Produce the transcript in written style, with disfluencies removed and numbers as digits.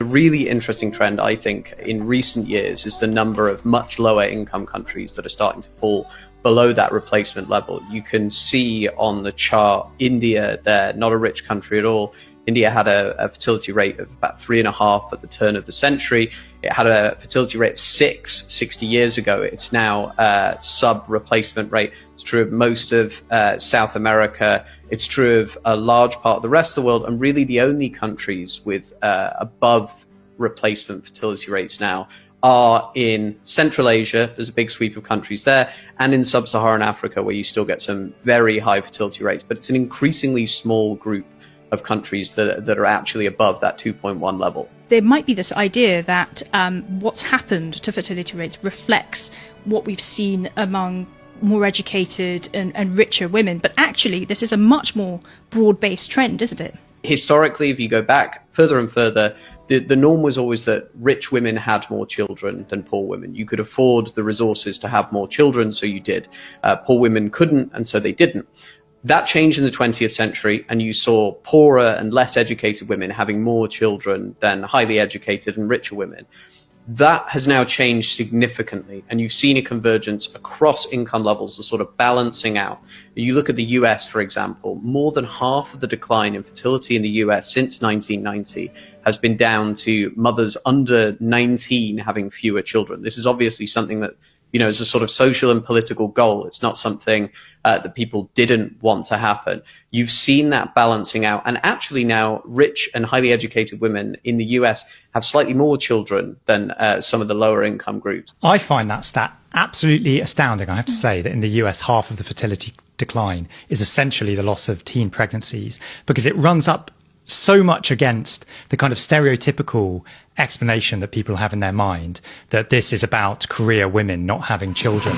A really interesting trend, I think, in recent years is the number of much lower income countries that are starting to fall below that replacement level. You can see on the chart, India, they're not a rich country at all. India had a fertility rate of about 3.5 at the turn of the century. It had a fertility rate of 60 years ago. It's now sub-replacement rate. It's true of most of South America. It's true of a large part of the rest of the world. And really the only countries with above replacement fertility rates now are in Central Asia. There's a big sweep of countries there, and in Sub-Saharan Africa, where you still get some very high fertility rates. But it's an increasingly small group of countries that are actually above that 2.1 level. There might be this idea that what's happened to fertility rates reflects what we've seen among more educated and richer women. But actually, this is a much more broad-based trend, isn't it? Historically, if you go back further and further, the norm was always that rich women had more children than poor women. You could afford the resources to have more children, so you did. Poor women couldn't, and so they didn't. That changed in the 20th century, and you saw poorer and less educated women having more children than highly educated and richer women. That has now changed significantly, and you've seen a convergence across income levels, the sort of balancing out. You look at the US, for example, more than half of the decline in fertility in the US since 1990 has been down to mothers under 19 having fewer children. This is obviously something that, you know, is a sort of social and political goal. It's not something that people didn't want to happen. You've seen that balancing out. And actually now rich and highly educated women in the US have slightly more children than some of the lower income groups. I find that stat absolutely astounding. I have to say that in the US, half of the fertility decline is essentially the loss of teen pregnancies, because it runs up so much against the kind of stereotypical explanation that people have in their mind that this is about career women not having children.